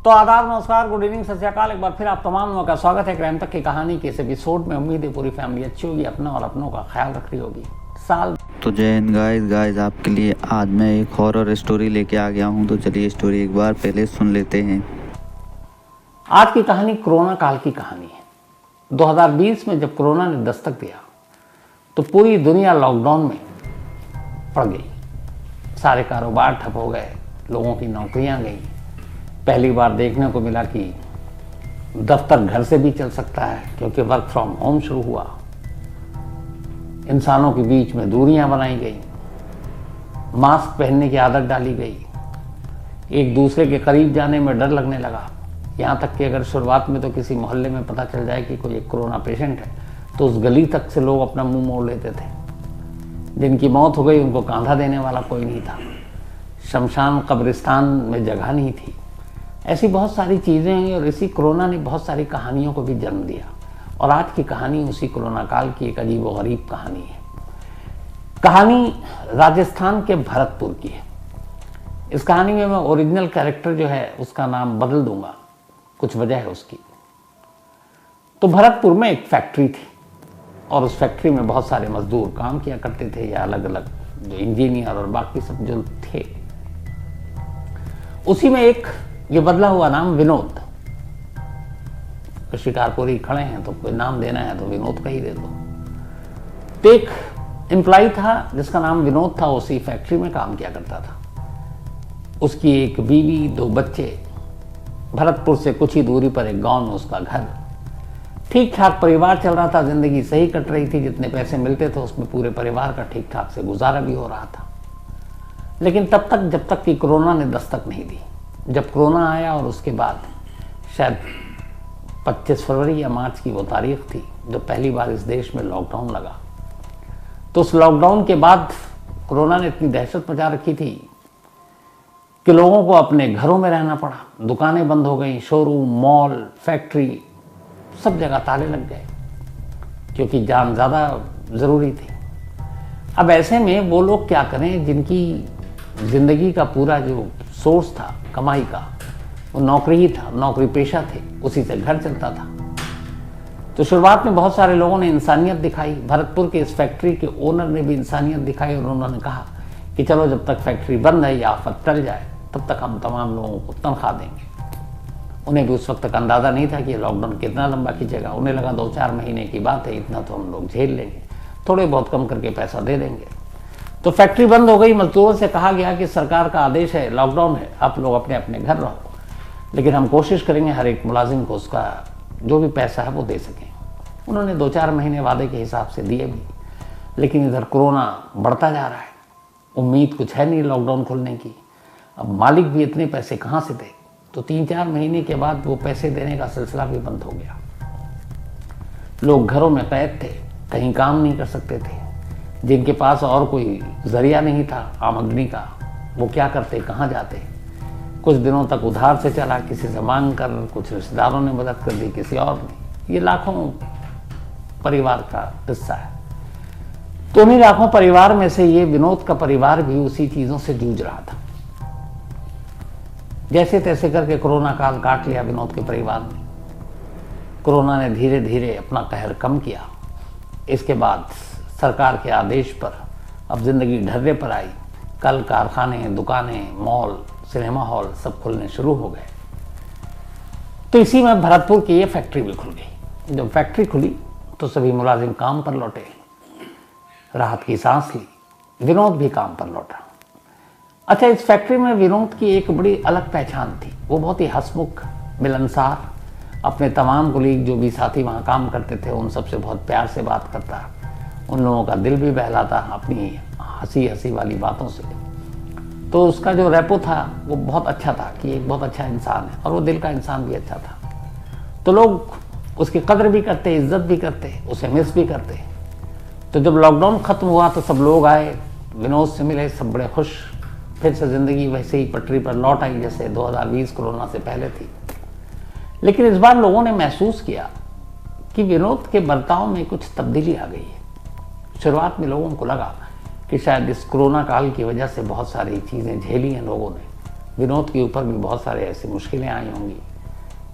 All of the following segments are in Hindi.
तो आदाब, नमस्कार, गुड इवनिंग, सत श्री अकाल। एक बार फिर आप तमाम लोगों का स्वागत है क्राइम तक की कहानी के इस एपिसोड में। उम्मीद है पूरी फैमिली अच्छी होगी, अपना और अपनों का ख्याल रख रही होगी। साल तो जय हिंद गाइस आपके लिए आज मैं एक हॉरर स्टोरी लेके आ गया हूँ। तो चलिए स्टोरी एक बार पहले सुन लेते हैं। आज की कहानी कोरोना काल की कहानी है। 2020 में जब कोरोना ने दस्तक दिया तो पूरी दुनिया लॉकडाउन में पड़ गई। सारे कारोबार ठप हो गए, लोगों की नौकरियां गई। पहली बार देखने को मिला कि दफ्तर घर से भी चल सकता है, क्योंकि वर्क फ्रॉम होम शुरू हुआ। इंसानों के बीच में दूरियां बनाई गई, मास्क पहनने की आदत डाली गई, एक दूसरे के करीब जाने में डर लगने लगा। यहाँ तक कि अगर शुरुआत में तो किसी मोहल्ले में पता चल जाए कि कोई एक कोरोना पेशेंट है तो उस गली तक से लोग अपना मुंह मोड़ लेते थे। जिनकी मौत हो गई उनको कांधा देने वाला कोई नहीं था, शमशान कब्रिस्तान में जगह नहीं थी। ऐसी बहुत सारी चीज़ें हैं और इसी कोरोना ने बहुत सारी कहानियों को भी जन्म दिया। और आज की कहानी उसी कोरोना काल की एक अजीब व गरीब कहानी है। कहानी राजस्थान के भरतपुर की है। इस कहानी में मैं ओरिजिनल कैरेक्टर जो है उसका नाम बदल दूंगा, कुछ वजह है उसकी। तो भरतपुर में एक फैक्ट्री थी और उस फैक्ट्री में बहुत सारे मजदूर काम किया करते थे, या अलग अलग जो इंजीनियर और बाकी सब जो थे। उसी में एक ये बदला हुआ नाम विनोद। शिकारपुरी खड़े हैं तो कोई नाम देना है तो विनोद का ही दे दो। तो एक एम्प्लॉय था जिसका नाम विनोद था, उसी फैक्ट्री में काम किया करता था। उसकी एक बीवी, 2 बच्चे। भरतपुर से कुछ ही दूरी पर एक गांव में उसका घर। ठीक ठाक परिवार चल रहा था, जिंदगी सही कट रही थी। जितने पैसे मिलते थे उसमें पूरे परिवार का ठीक ठाक से गुजारा भी हो रहा था। लेकिन तब तक जब तक कि कोरोना ने दस्तक नहीं दी। जब कोरोना आया और उसके बाद शायद 25 फरवरी या मार्च की वो तारीख थी जब पहली बार इस देश में लॉकडाउन लगा। तो उस लॉकडाउन के बाद कोरोना ने इतनी दहशत मचा रखी थी कि लोगों को अपने घरों में रहना पड़ा। दुकानें बंद हो गई, शोरूम, मॉल, फैक्ट्री, सब जगह ताले लग गए, क्योंकि जान ज़्यादा ज़रूरी थी। अब ऐसे में वो लोग क्या करें जिनकी ज़िंदगी का पूरा जो सोर्स था कमाई का वो नौकरी ही था, नौकरी पेशा थे, उसी से घर चलता था। तो शुरुआत में बहुत सारे लोगों ने इंसानियत दिखाई। भरतपुर के इस फैक्ट्री के ओनर ने भी इंसानियत दिखाई और उन्होंने कहा कि चलो जब तक फैक्ट्री बंद है या आफत टल जाए तब तक हम तमाम लोगों को तनख्वाह देंगे। उन्हें भी उस वक्त तक अंदाज़ा नहीं था कि लॉकडाउन कितना लंबा खींचेगा। उन्हें लगा 2-4 महीने की बात है, इतना तो हम लोग झेल लेंगे, थोड़े बहुत कम करके पैसा दे देंगे। तो फैक्ट्री बंद हो गई। मजदूरों से कहा गया कि सरकार का आदेश है, लॉकडाउन है, आप लोग अपने अपने घर रहो, लेकिन हम कोशिश करेंगे हर एक मुलाजिम को उसका जो भी पैसा है वो दे सकें। उन्होंने 2-4 महीने वादे के हिसाब से दिए भी, लेकिन इधर कोरोना बढ़ता जा रहा है। उम्मीद कुछ है नहीं लॉकडाउन खुलने की। अब मालिक भी इतने पैसे कहाँ से दे। तो 3-4 महीने के बाद वो पैसे देने का सिलसिला भी बंद हो गया। लोग घरों में कैद थे, कहीं काम नहीं कर सकते थे। जिनके पास और कोई जरिया नहीं था आमदनी का, वो क्या करते, कहाँ जाते। कुछ दिनों तक उधार से चला, किसी से मांग कर, कुछ रिश्तेदारों ने मदद कर दी, किसी और ने। ये लाखों परिवार का किस्सा है। तो उन्हीं लाखों परिवार में से ये विनोद का परिवार भी उसी चीज़ों से जूझ रहा था। जैसे तैसे करके कोरोना काल काट लिया विनोद के परिवार ने। कोरोना ने धीरे धीरे अपना कहर कम किया। इसके बाद सरकार के आदेश पर अब जिंदगी ढर्रे पर आई। कल कारखाने, दुकानें, मॉल, सिनेमा हॉल सब खुलने शुरू हो गए। तो इसी में भरतपुर की ये फैक्ट्री भी खुल गई। जब फैक्ट्री खुली तो सभी मुलाजिम काम पर लौटे, राहत की सांस ली। विनोद भी काम पर लौटा। अच्छा, इस फैक्ट्री में विनोद की एक बड़ी अलग पहचान थी। वो बहुत ही हंसमुख, मिलनसार, अपने तमाम कुलीग जो भी साथी वहाँ काम करते थे उन सबसे बहुत प्यार से बात करता। उन लोगों का दिल भी बहलाता अपनी हंसी वाली बातों से। तो उसका जो रेपो था वो बहुत अच्छा था कि एक बहुत अच्छा इंसान है, और वो दिल का इंसान भी अच्छा था। तो लोग उसकी कदर भी करते, इज्जत भी करते, उसे मिस भी करते। तो जब लॉकडाउन ख़त्म हुआ तो सब लोग आए, विनोद से मिले, सब बड़े खुश। फिर से ज़िंदगी वैसे ही पटरी पर लौट आई जैसे 2020 कोरोना से पहले थी। लेकिन इस बार लोगों ने महसूस किया कि विनोद के बर्ताव में कुछ तब्दीली आ गई है। शुरुआत में लोगों को लगा कि शायद इस कोरोना काल की वजह से बहुत सारी चीज़ें झेली हैं लोगों ने, विनोद के ऊपर भी बहुत सारे ऐसी मुश्किलें आई होंगी।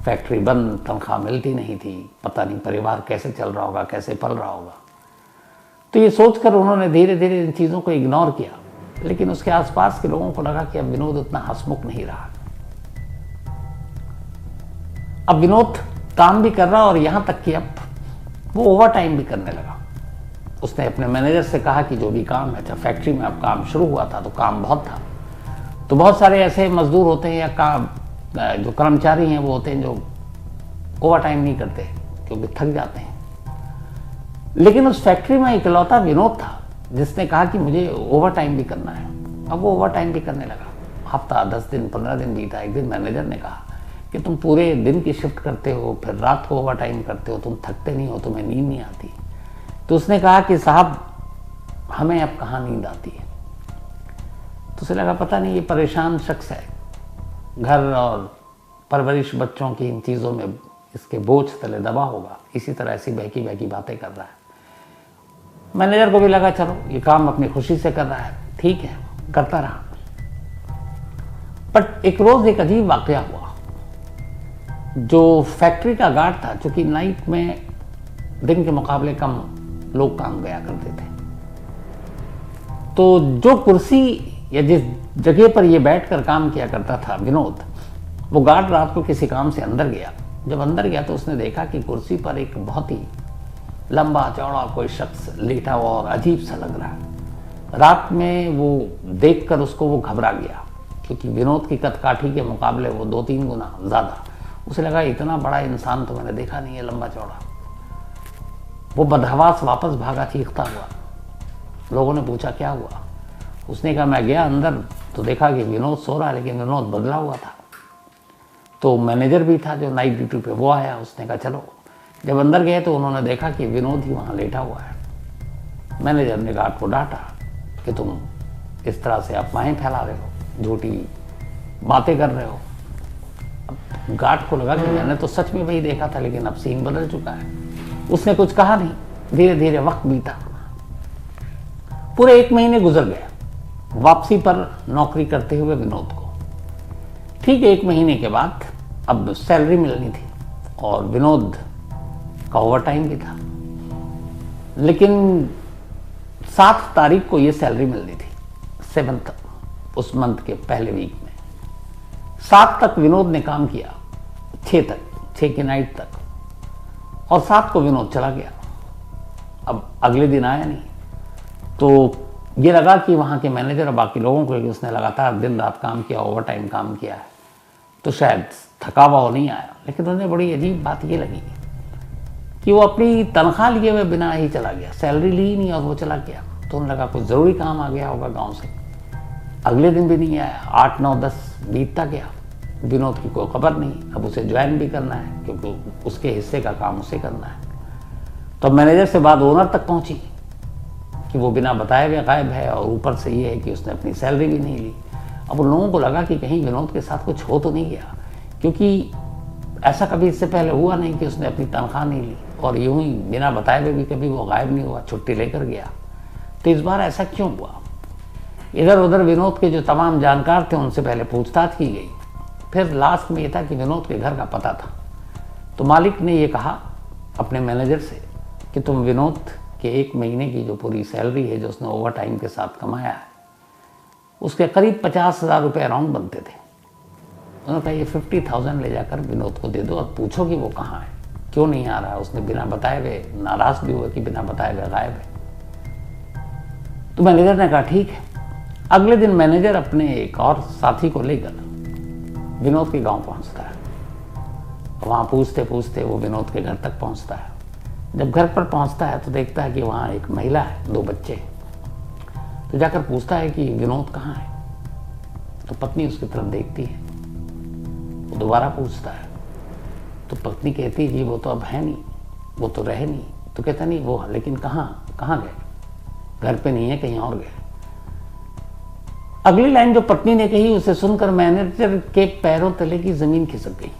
फैक्ट्री बंद, तनख्वाह मिलती नहीं थी, पता नहीं परिवार कैसे चल रहा होगा, कैसे पल रहा होगा। तो ये सोचकर उन्होंने धीरे धीरे इन चीज़ों को इग्नोर किया। लेकिन उसके आसपास के लोगों को लगा कि अब विनोद उतना हंसमुख नहीं रहा, अब विनोद काम भी कर रहा और यहां तक कि अब वो ओवर टाइम भी करने लगा। उसने अपने मैनेजर से कहा कि जो भी काम है, जब फैक्ट्री में अब काम शुरू हुआ था तो काम बहुत था, तो बहुत सारे ऐसे मजदूर होते हैं या काम जो कर्मचारी हैं वो होते हैं जो ओवर टाइम नहीं करते क्योंकि थक जाते हैं। लेकिन उस फैक्ट्री में इकलौता विनोद था जिसने कहा कि मुझे ओवर टाइम भी करना है। अब वो ओवर टाइम भी करने लगा। हफ्ता 10 दिन 15 दिन बीता। एक दिन मैनेजर ने कहा कि तुम पूरे दिन की शिफ्ट करते हो, फिर रात को ओवर टाइम करते हो, तुम थकते नहीं हो, तुम्हें नींद नहीं आती। तो उसने कहा कि साहब हमें अब कहाँ नींद आती है। तो उसे लगा पता नहीं ये परेशान शख्स है, घर और परवरिश बच्चों की इन चीज़ों में इसके बोझ तले दबा होगा, इसी तरह ऐसी बहकी बहकी बातें कर रहा है। मैनेजर को भी लगा चलो ये काम अपनी खुशी से कर रहा है, ठीक है, करता रहा। बट एक रोज एक अजीब वाकया हुआ। जो फैक्ट्री का गार्ड था, चूंकि नाइट में दिन के मुकाबले कम लोग काम गया करते थे, तो जो कुर्सी या जिस जगह पर ये बैठकर काम किया करता था विनोद, वो गार्ड रात को किसी काम से अंदर गया। जब अंदर गया तो उसने देखा कि कुर्सी पर एक बहुत ही लंबा चौड़ा कोई शख्स लेटा हुआ और अजीब सा लग रहा है। रात में वो देखकर उसको वो घबरा गया, क्योंकि विनोद की कदकाठी के मुकाबले वो 2-3 गुना ज़्यादा। उसे लगा इतना बड़ा इंसान तो मैंने देखा नहीं है, लंबा चौड़ा। वो बदहवास वापस भागा चीखता हुआ। लोगों ने पूछा क्या हुआ। उसने कहा मैं गया अंदर तो देखा कि विनोद सो रहा है, लेकिन विनोद बदला हुआ था। तो मैनेजर भी था जो नाइट ड्यूटी पे, वो आया। उसने कहा चलो। जब अंदर गए तो उन्होंने देखा कि विनोद ही वहाँ लेटा हुआ है। मैनेजर ने गार्ड को डांटा कि तुम इस तरह से अफवाहें फैला रहे हो, झूठी बातें कर रहे हो। अब गार्ड को लगा कि मैंने तो सच में वही देखा था, लेकिन अब सीन बदल चुका है। उसने कुछ कहा नहीं। धीरे धीरे वक्त बीता। पूरे 1 महीने गुजर गए वापसी पर नौकरी करते हुए विनोद को। ठीक 1 महीने के बाद अब सैलरी मिलनी थी और विनोद का ओवर टाइम भी था। लेकिन 7 तारीख को ये सैलरी मिलनी थी, 7th उस मंथ के पहले वीक में। 7 तक विनोद ने काम किया, 6 की नाइट तक, और 7 को विनोद चला गया। अब अगले दिन आया नहीं। तो ये लगा कि वहाँ के मैनेजर और बाकी लोगों को, उसने लगातार दिन रात काम किया, ओवर टाइम काम किया है, तो शायद थका हुआ नहीं आया। लेकिन उन्हें बड़ी अजीब बात ये लगी कि वो अपनी तनख्वाह लिए हुए बिना ही चला गया, सैलरी ली नहीं और वो चला गया। तो उन्हें लगा कुछ ज़रूरी काम आ गया होगा गांव से। अगले दिन भी नहीं आया। 8, 9, 10 बीतता गया, विनोद की कोई खबर नहीं। अब उसे ज्वाइन भी करना है क्योंकि उसके हिस्से का काम उसे करना है। तो मैनेजर से बात ओनर तक पहुंची कि वो बिना बताए हुए गायब है, और ऊपर से ये है कि उसने अपनी सैलरी भी नहीं ली। अब उन लोगों को लगा कि कहीं विनोद के साथ कुछ हो तो नहीं गया, क्योंकि ऐसा कभी इससे पहले हुआ नहीं कि उसने अपनी तनख्वाह नहीं ली और यूं ही बिना बताए हुए भी कभी वो गायब नहीं हुआ, छुट्टी लेकर गया। तो इस बार ऐसा क्यों हुआ। इधर उधर विनोद के जो तमाम जानकार थे उनसे पहले पूछताछ की गई। फिर लास्ट में ये था कि विनोद के घर का पता था। तो मालिक ने ये कहा अपने मैनेजर से कि तुम विनोद के 1 महीने की जो पूरी सैलरी है जो उसने ओवर टाइम के साथ कमाया है, उसके करीब 50,000 रुपये अराउंड बनते थे। उन्होंने कहा ये 50,000 ले जाकर विनोद को दे दो और पूछो कि वो कहाँ है, क्यों नहीं आ रहा है। उसने बिना बताए हुए नाराज भी हुआ कि बिना बताए हुए गायब है। तो मैनेजर ने कहा ठीक है। अगले दिन मैनेजर अपने एक और साथी को लेकर विनोद के गांव पहुंचता है। वहाँ पूछते पूछते वो विनोद के घर तक पहुंचता है। जब घर पर पहुंचता है तो देखता है कि वहाँ एक महिला है, 2 बच्चे। तो जाकर पूछता है कि विनोद कहाँ है। तो पत्नी उसकी तरफ देखती है। वो दोबारा पूछता है तो पत्नी कहती है जी वो तो अब है नहीं, वो तो रहे नहीं। तो कहता नहीं वो, लेकिन कहाँ गए, घर पे नहीं है, कहीं और गए। अगली लाइन जो पत्नी ने कही उसे सुनकर मैनेजर के पैरों तले की जमीन खिसक गई।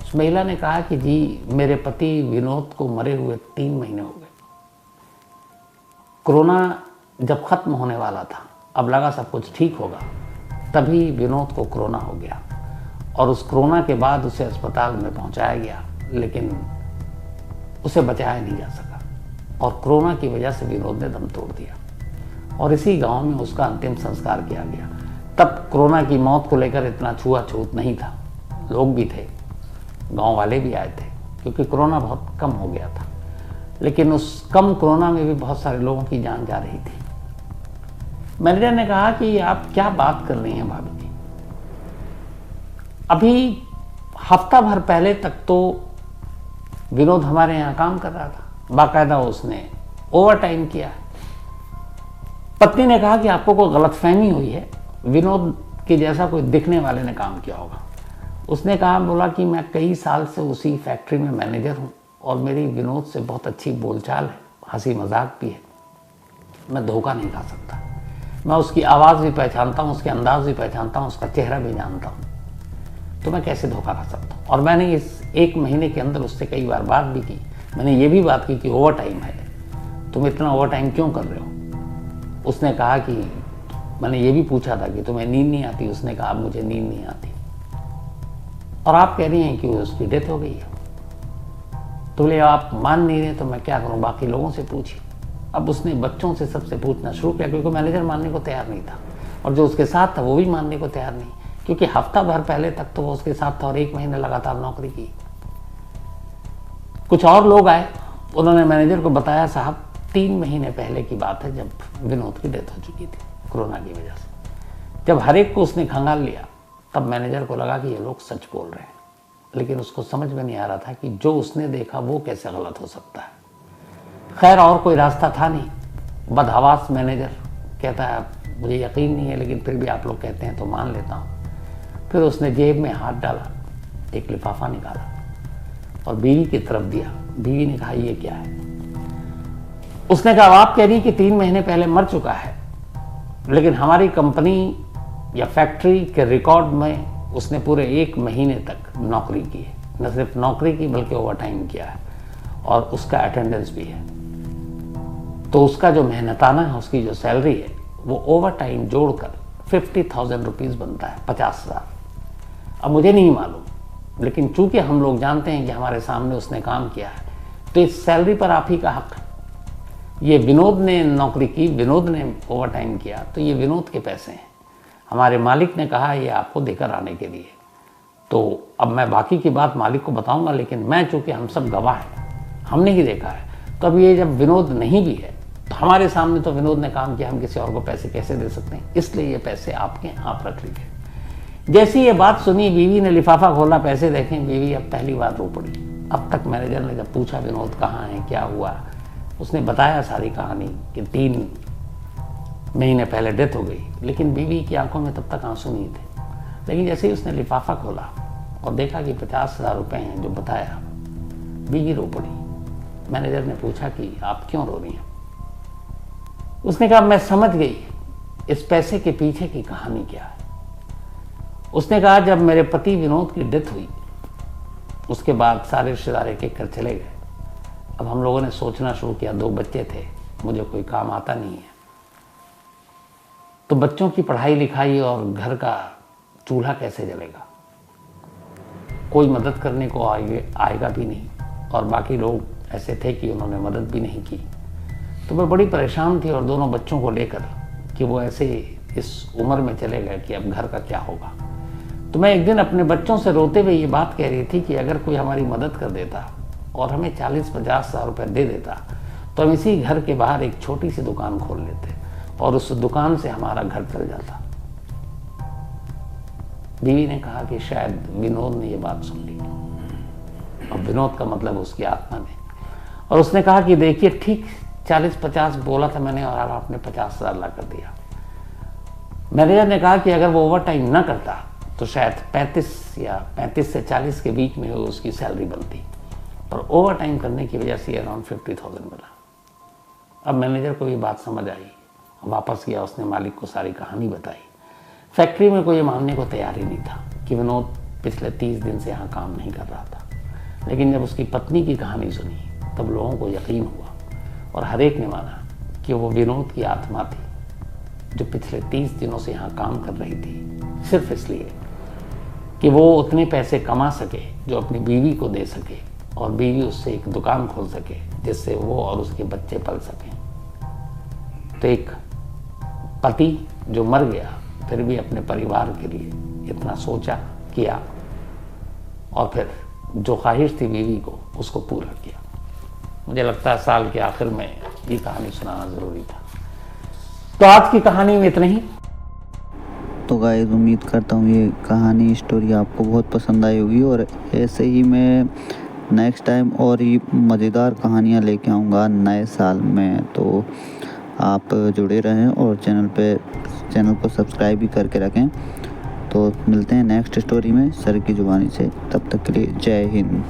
उस महिला ने कहा कि जी मेरे पति विनोद को मरे हुए 3 महीने हो गए। कोरोना जब खत्म होने वाला था, अब लगा सब कुछ ठीक होगा, तभी विनोद को कोरोना हो गया और उस कोरोना के बाद उसे अस्पताल में पहुंचाया गया, लेकिन उसे बचाया नहीं जा सका और कोरोना की वजह से विनोद ने दम तोड़ दिया और इसी गांव में उसका अंतिम संस्कार किया गया। तब कोरोना की मौत को लेकर इतना छुआछूत नहीं था, लोग भी थे, गांव वाले भी आए थे, क्योंकि कोरोना बहुत कम हो गया था। लेकिन उस कम कोरोना में भी बहुत सारे लोगों की जान जा रही थी। मैनेजर ने कहा कि आप क्या बात कर रही हैं भाभी जी, अभी हफ्ता भर पहले तक तो विनोद हमारे यहाँ काम कर रहा था, बाकायदा उसने ओवर टाइम किया। पत्नी ने कहा कि आपको कोई गलतफहमी हुई है, विनोद के जैसा कोई दिखने वाले ने काम किया होगा। उसने कहा, बोला कि मैं कई साल से उसी फैक्ट्री में मैनेजर हूँ और मेरी विनोद से बहुत अच्छी बोलचाल है, हंसी मजाक भी है, मैं धोखा नहीं खा सकता। मैं उसकी आवाज़ भी पहचानता हूँ, उसके अंदाज भी पहचानता हूँ, उसका चेहरा भी जानता हूँ, तो मैं कैसे धोखा खा सकता हूँ। और मैंने इस 1 महीने के अंदर उससे कई बार बात भी की। मैंने ये भी बात की कि ओवर टाइम है, तुम इतना ओवर टाइम क्यों कर रहे हो। उसने कहा कि मैंने ये भी पूछा था कि तुम्हें नींद नहीं आती। उसने कहा मुझे नींद नहीं आती। और आप कह रही हैं कि उसकी डेथ हो गई है। तो बोले आप मान नहीं रहे तो मैं क्या करूं, बाकी लोगों से पूछिए। अब उसने बच्चों से सबसे पूछना शुरू किया, क्योंकि मैनेजर मानने को तैयार नहीं था और जो उसके साथ था वो भी मानने को तैयार नहीं, क्योंकि हफ्ता भर पहले तक तो वो उसके साथ था और 1 महीने लगातार नौकरी की। कुछ और लोग आए, उन्होंने मैनेजर को बताया, साहब 3 महीने पहले की बात है जब विनोद की डेथ हो चुकी थी कोरोना की वजह से। जब हर एक को उसने खंगाल लिया तब मैनेजर को लगा कि ये लोग सच बोल रहे हैं, लेकिन उसको समझ में नहीं आ रहा था कि जो उसने देखा वो कैसे गलत हो सकता है। खैर और कोई रास्ता था नहीं। बदहवास मैनेजर कहता है मुझे यकीन नहीं है, लेकिन फिर भी आप लोग कहते हैं तो मान लेता हूँ। फिर उसने जेब में हाथ डाला, एक लिफाफा निकाला और बीवी की तरफ दिया। बीवी ने कहा ये क्या है। उसने कहा आप कह रही कि 3 महीने पहले मर चुका है, लेकिन हमारी कंपनी या फैक्ट्री के रिकॉर्ड में उसने पूरे 1 महीने तक नौकरी की है। न सिर्फ नौकरी की बल्कि ओवर टाइम किया है और उसका अटेंडेंस भी है। तो उसका जो मेहनताना है, उसकी जो सैलरी है, वो ओवर टाइम जोड़कर 50,000 रुपीज़ बनता है, 50,000। अब मुझे नहीं मालूम, लेकिन चूंकि हम लोग जानते हैं कि हमारे सामने उसने काम किया है, तो इस सैलरी पर आप ही का हक है। ये विनोद ने नौकरी की, विनोद ने ओवर टाइम किया, तो ये विनोद के पैसे हैं। हमारे मालिक ने कहा ये आपको देकर आने के लिए। तो अब मैं बाकी की बात मालिक को बताऊंगा, लेकिन मैं चूंकि हम सब गवाह हैं, हमने ही देखा है, तो अब ये जब विनोद नहीं भी है तो हमारे सामने तो विनोद ने काम किया, हम किसी और को पैसे कैसे दे सकते हैं, इसलिए ये पैसे आपके, आप रख लीजिए। जैसी ये बात सुनी, बीवी ने लिफाफा खोला, पैसे देखें, बीवी अब पहली बार रो पड़ी। अब तक मैनेजर ने जब पूछा विनोद कहाँ है, क्या हुआ, उसने बताया सारी कहानी कि 3 महीने पहले डेथ हो गई, लेकिन बीवी की आंखों में तब तक आंसू नहीं थे। लेकिन जैसे ही उसने लिफाफा खोला और देखा कि 50,000 रुपये हैं जो बताया, बीवी रो पड़ी। मैनेजर ने पूछा कि आप क्यों रो रही हैं। उसने कहा मैं समझ गई इस पैसे के पीछे की कहानी क्या है। उसने कहा जब मेरे पति विनोद की डेथ हुई, उसके बाद सारे रिश्तेदार एक कर चले गए। अब हम लोगों ने सोचना शुरू किया, 2 बच्चे थे, मुझे कोई काम आता नहीं है, तो बच्चों की पढ़ाई लिखाई और घर का चूल्हा कैसे जलेगा, कोई मदद करने को आएगा भी नहीं, और बाकी लोग ऐसे थे कि उन्होंने मदद भी नहीं की। तो मैं बड़ी परेशान थी और दोनों बच्चों को लेकर कि वो ऐसे इस उम्र में चले गए कि अब घर का क्या होगा। तो मैं एक दिन अपने बच्चों से रोते हुए ये बात कह रही थी कि अगर कोई हमारी मदद कर देता और हमें 40-50,000 रुपये दे देता तो हम इसी घर के बाहर एक छोटी सी दुकान खोल लेते और उस दुकान से हमारा घर चल जाता। बीवी ने कहा कि शायद विनोद ने ये बात सुन ली, और विनोद का मतलब उसकी आत्मा ने। और उसने कहा कि देखिए ठीक 40-50 बोला था मैंने और आपने 50,000 ला कर दिया। मैनेजर ने कहा कि अगर वो ओवर टाइम ना करता तो शायद 35 से 40 के बीच में उसकी सैलरी बनती, पर ओवर टाइम करने की वजह से अराउंड 50,000 मिला। अब मैनेजर को ये बात समझ आई, वापस गया, उसने मालिक को सारी कहानी बताई। फैक्ट्री में कोई मानने को तैयार ही नहीं था कि विनोद पिछले 30 दिन से यहाँ काम नहीं कर रहा था, लेकिन जब उसकी पत्नी की कहानी सुनी तब लोगों को यकीन हुआ और हर एक ने माना कि वो विनोद की आत्मा थी जो पिछले 30 दिनों से यहाँ काम कर रही थी सिर्फ इसलिए कि वो उतने पैसे कमा सके जो अपनी बीवी को दे सके और बीवी उससे एक दुकान खोल सके जिससे वो और उसके बच्चे पल सकें। तो एक पति जो मर गया फिर भी अपने परिवार के लिए इतना सोचा किया और फिर जो ख्वाहिश थी बीवी को उसको पूरा किया। मुझे लगता है साल के आखिर में ये कहानी सुनाना ज़रूरी था। तो आज की कहानी में इतना ही। तो गाइस उम्मीद करता हूँ ये कहानी स्टोरी आपको बहुत पसंद आई होगी और ऐसे ही मैं नेक्स्ट टाइम और ही मज़ेदार कहानियाँ लेके आऊँगा नए साल में। तो आप जुड़े रहें और चैनल को सब्सक्राइब भी करके रखें। तो मिलते हैं नेक्स्ट स्टोरी में सर की ज़ुबानी से। तब तक के लिए जय हिंद।